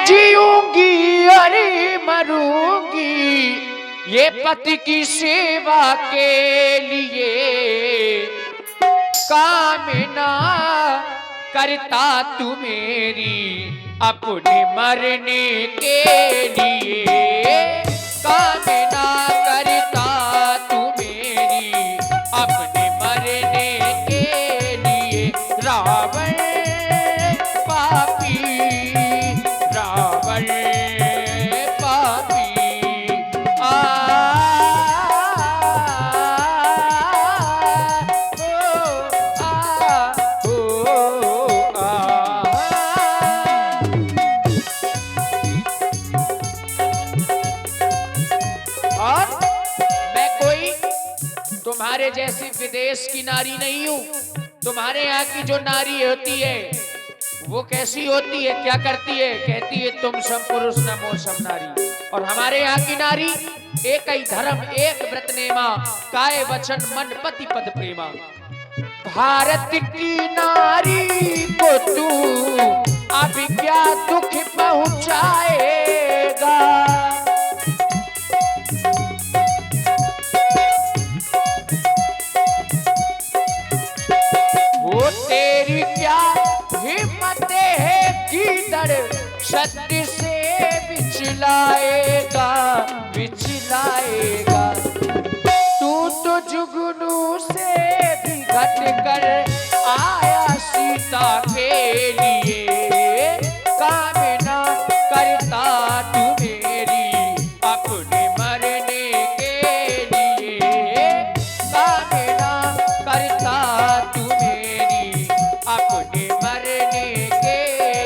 जीऊंगी अरे मरूंगी ये पति की सेवा के लिए, कामना करता तू मेरी अपने मरने के लिए, कामना करता तू मेरी अपने मरने के लिए। रावण पापी, रावण पापी, आ तुम्हारे जैसी विदेश की नारी नहीं हूं। तुम्हारे यहाँ की जो नारी होती है वो कैसी होती है, क्या करती है? कहती है तुम सम पुरुष नमो सम नारी। और हमारे यहाँ की नारी एक ही धर्म एक व्रत नेमा, काय वचन मन पति पद प्रेमा। भारत की नारी को तू अब क्या दुख पहुंचाएगा, तेरी क्या हिम्मत है किधर सत्य से बिचलाएगा, बिचलाएगा। तू तो जुगनू से भी घट कर आया सीता के लिए, कामना करता तू मेरी अपने मरने के लिए, कामना करता तू अपने मरने के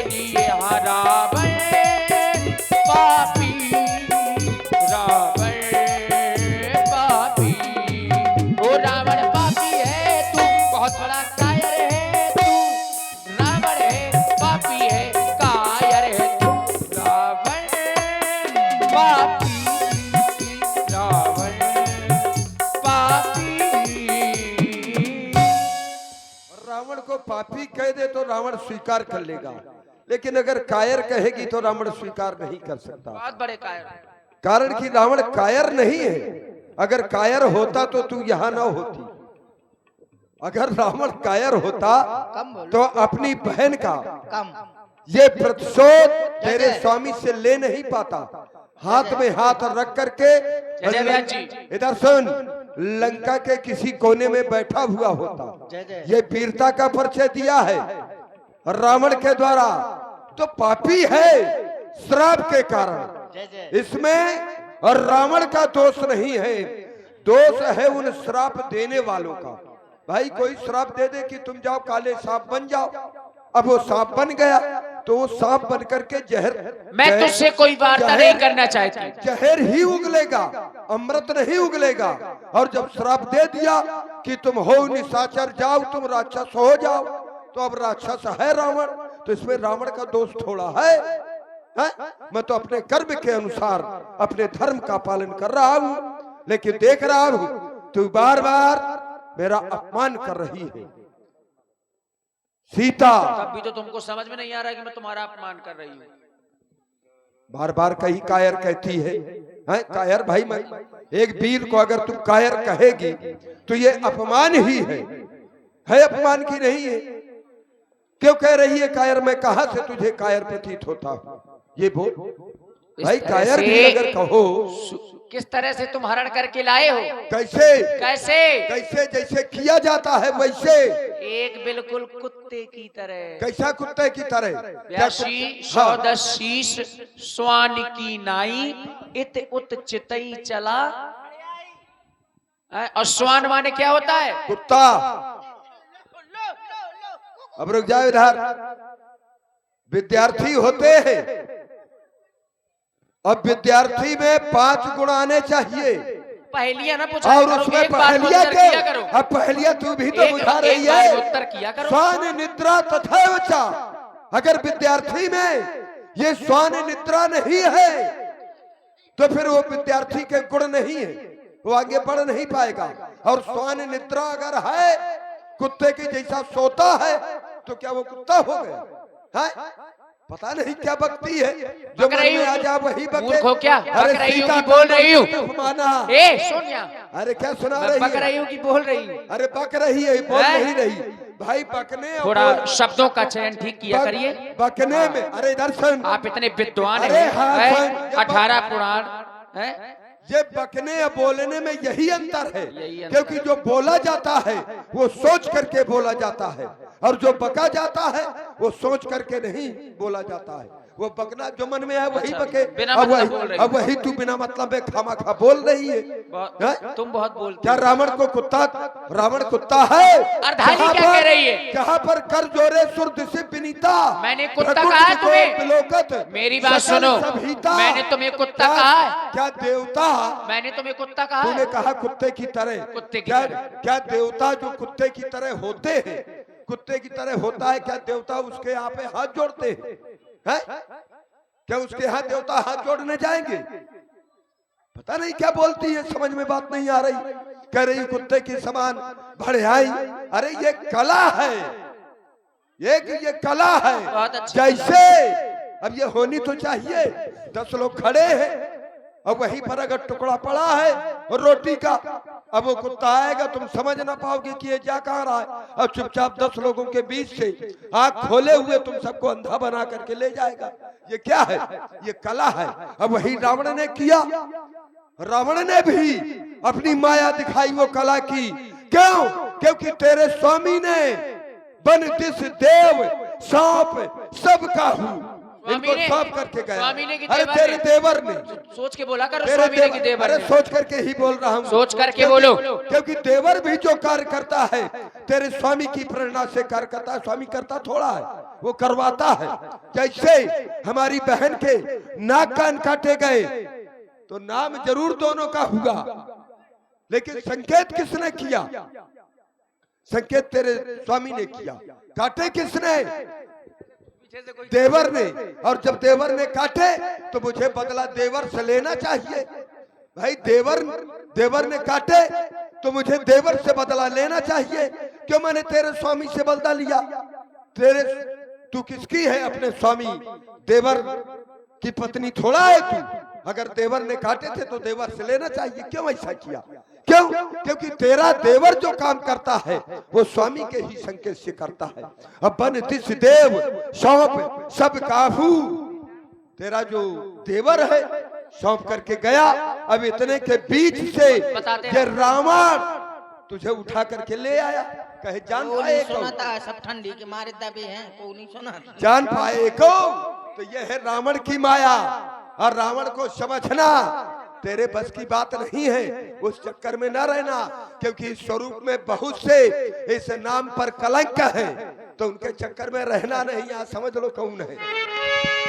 लिए। रावण पापी, रावण पापी, ओ रावण पापी है तू, बहुत बड़ा कायर है तू। रावण है पापी है कायर है तू, रावण पापी, रावण पापी। रावण को पापी कह दे तो रावण स्वीकार कर लेगा, लेकिन अगर कायर कहेगी तो रावण स्वीकार नहीं कर सकता। बहुत बड़े कायर, कारण कि रावण कायर नहीं है। अगर कायर होता तो तू यहां ना होती। अगर रावण कायर होता तो अपनी बहन का ये प्रतिशोध तेरे स्वामी से ले नहीं पाता। हाथ में हाथ रख करके इधर सुन, लंका के किसी कोने में बैठा हुआ होता। ये वीरता का परिचय दिया है रावण के द्वारा, तो पापी है श्राप के कारण। इसमें और रावण का दोष नहीं है, दोष है उन श्राप देने वालों का। भाई कोई श्राप दे दे कि तुम जाओ काले सांप बन जाओ, अब वो सांप बन गया तो वो सांप बन करके जहर, मैं तुझसे कोई वार्ता नहीं करना चाहती, जहर ही उगलेगा, अमृत नहीं उगलेगा। और जब श्राप दे दिया कि तुम हो निशाचर, जाओ तुम राक्षस हो जाओ, तो अब राक्षस है रावण, तो इसमें रावण का दोष थोड़ा है। मैं तो अपने कर्म के अनुसार अपने धर्म का पालन कर रहा हूं, लेकिन देख रहा हूं तू बार बार मेरा अपमान कर रही है सीता। तब भी तो तुमको समझ में नहीं आ रहा कि मैं तुम्हारा अपमान कर रही हूँ। बार बार कहीं कायर कहती है, कायर भाई मैं एक वीर को अगर तुम कायर कहेगी तो ये अपमान ही है अपमान की नहीं है। क्यों कह रही है कायर? मैं कहां से तुझे कायर प्रतीत होता हूं? ये बोल भाई, कायर भी अगर कहो किस तरह से तुम हरण करके लाए हो? कैसे कैसे कैसे? जैसे किया जाता है वैसे, एक बिल्कुल कुत्ते की तरह। कैसा कुत्ते की तरह? 82 शीश स्वान की नाई इत उत चितई चला। और स्वान माने क्या होता है? कुत्ता। अब रुक जाओ इधर। विद्यार्थी होते हैं, अब विद्यार्थी में 5 गुण आने चाहिए। पहेलियां ना पूछा और उसमें पहेलियां के, अब पहेलियां तू भी तो बुझा रही है। उत्तर किया करो। स्वान निद्रा तथैव च, अगर विद्यार्थी में ये स्वान निद्रा नहीं है तो फिर वो विद्यार्थी के गुण नहीं है, वो आगे बढ़ नहीं पाएगा। और स्वान निद्रा अगर है, कुत्ते की जैसा सोता है, तो क्या वो कुत्ता हो गया है? पता नहीं क्या बकती है, जो बक मन रही में हूँ। आ जा वही बके। मूर्ख हो क्या? अरे बक रही हूँ सीता कि बोल रही हूँ? माना। ए सोनिया, अरे क्या सुना मैं रही बक है? रही हूँ कि बोल रही हूँ? अरे बक रही है, बोल हैं? नहीं रही। भाई बकने और थोड़ा बोल- शब्दों का चयन ठीक किया करिए। बकने में, अरे इधर सुन, आप इतने विद्वान अरे हाँ, हैं, ये 18 पुराण हैं? ये बकने और बोलने में यही अंतर है। यही अंतर। क्योंकि जो बोला जाता है वो सोच करके बोला जाता है, और जो बका जाता है वो सोच करके नहीं बोला जाता है। वो बकना जो मन में है वही अच्छा, बके। बिना अब मतलब बोल रही अब वही तू बिना मतलब में खामाखा बोल रही है। हैं? तुम बहुत बोलते क्या हो। रावण को कुत्ता, रावण कुत्ता है? अर्धांगी जहाँ क्या पर- कह रही है? जहाँ पर कर जोरे सुर से विनीता, मैंने कुत्ता प्रकृति कहा है को तुम्हें? विलोकत, मेरी बात सकल सुनो, सभीता। मैंने तुम्हें कुत्ता क्या- कहा है? क्या देवता? मैंने तुम्हें कुत्ता कहा तूने है? कहा कुत्ते की तरह। कुत्ते की क्या तरह। क्या देवता जो कुत्ते की तरह होते हैं, कुत्ते की तरह होता है? क्या देवता उसके यहाँ पे हाथ जोड़ते हैं? क्या उसके यहाँ देवता हाथ जोड़ने जाएंगे? पता नहीं क्या बोलती है, समझ में बात नहीं आ रही। कह रही कुत्ते की समान बढ़ियाई। अरे ये कला है, ये कला है। बहुत अच्छा। जैसे अब ये होनी तो चाहिए, 10 लोग खड़े हैं और वहीं पर अगर टुकड़ा पड़ा है और रोटी का, अब वो कुत्ता आएगा, तुम समझ ना पाओगे कि ये जा कहाँ रहा है। अब चुपचाप 10 लोगों के बीच से आंख खोले हुए तुम सबको अंधा बना करके ले जाएगा। ये क्या है? ये कला है। अब वही रावण ने किया। रावण ने भी अपनी माया दिखाई, वो कला की। क्यों? क्योंकि तेरे स्वामी ने बन दिस देव सांप सबका हूँ इनको ने- सांप करके गया। स्वामी ने कि अरे देवर तेरे ने? देवर ने, सोच के बोला करो, तेरे स्वामी ने कि देवर, देवर अरे ने। सोच करके ही बोल रहा हूँ। सोच करके क्योंकि- बोलो। क्योंकि देवर भी जो कार्य करता है तेरे स्वामी की प्रेरणा से कार्य करता है। स्वामी करता थोड़ा है, वो करवाता है। जैसे हमारी बहन के नाक कान काटे गए तो नाम जरूर दोनों का हुआ, लेकिन संकेत किसने किया? संकेत तेरे स्वामी ने किया। काटे किसने? देवर ने। और जब देवर ने काटे तो मुझे बदला देवर से लेना चाहिए। भाई देवर ने काटे तो मुझे देवर से बदला लेना चाहिए। क्यों मैंने तेरे स्वामी से बदला लिया? तू किसकी है? अपने स्वामी देवर की पत्नी थोड़ा है तू। अगर देवर ने काटे थे तो देवर से लेना चाहिए। क्यों ऐसा किया? क्यों? क्योंकि तेरा देवर जो काम करता है वो स्वामी के ही संकेत से करता है। अब बन दिस देव सौंप सब काहू, तेरा जो देवर है सौंप करके गया। अब इतने के बीच से ये रावण तुझे उठा करके ले आया। कहे जान पाए सुनाता है, सब ठंडी के मारे दबे हैं, कोई नहीं सुना। जान पाए को तो यह है रावण की माया। और रावण को समझना तेरे बस की बात नहीं है। उस चक्कर में न रहना, क्योंकि इस स्वरूप में बहुत से इस नाम पर कलंक है, तो उनके चक्कर में रहना नहीं। यहाँ समझ लो कौन है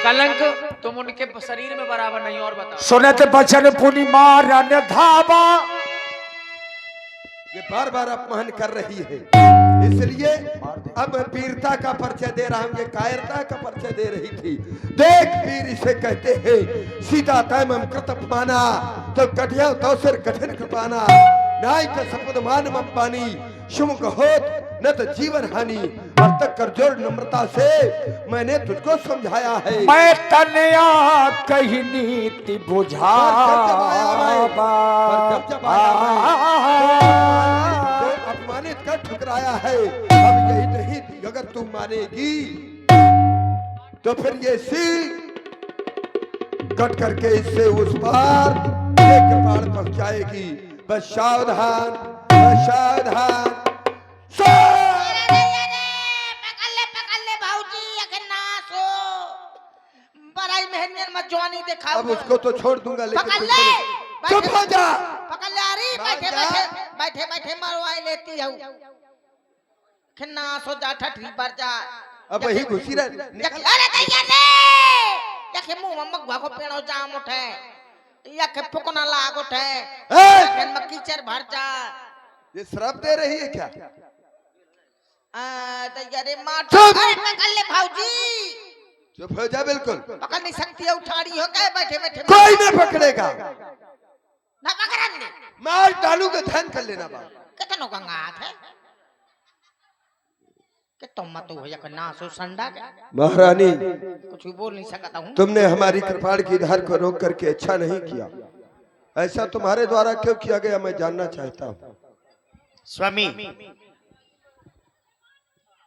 कलंक। तुम उनके शरीर में बराबर नहीं। और बताओ। सुनत बचन पुनि मारन धावा, ये बार बार अपमान कर रही है। इसलिए अब वीरता का परिचय दे रहा हूं, ये कायरता का परिचय दे रही थी। देख वीर इसे कहते हैं। सीता तैमम कृत माना तो कटिया तो सिर कठिन कृपाना, नाय का सपद मान मम पानी, शुमुख होत न तो जीवन हानि। और तक कर जोर नम्रता से मैंने तुझको समझाया है। मैं तनया कही नीति बुझा, तो अपमानित कर ठुकराया है। अब यही नहीं, अगर तुम मानेगी तो फिर ये सी कट करके इससे उस पार ये कृपाण पहुंचाएगी। बस सावधान, बस सावधान। पकड़ ले भाऊजी, अगर ना सो बड़ाई मेहनत मत जवानी दिखाओ। अब उसको तो छोड़ दूंगा, लेकिन पकड़ तुम ले, चुप हो जा। पकड़ ले। अरे बैठे जा। बैठे बैठे बैठे मरवाई लेती हूँ। खन्ना सो जा, ठठी पर जा। अब वही घुसी रह निकल। अरे दैया रे, यखे मुंह में मगवा को पेड़ो जाम उठे, यखे फुकना लाग उठे, यखे मक्की चर भर जा। ये श्राप दे रही है क्या? दैया रे मार। चुप। अरे पकड़ ले भाऊजी, चुप हो जा बिल्कुल। पकड़ नहीं सकती है, उठाड़ी हो गए बैठे बैठे। कोई नहीं पकड़ेगा। ना पकड़न दे, मार डालूंगा, ध्यान कर लेना बात। कितनों गंगा है, कि तुम मत हो या ना सो संडा क्या महारानी, कुछ भी बोल नहीं सकता हूँ। तुमने हमारी कृपाण की धार को रोक करके अच्छा नहीं किया। ऐसा तुम्हारे द्वारा क्यों किया गया, मैं जानना चाहता हूँ। स्वामी,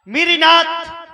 मेरी नाथ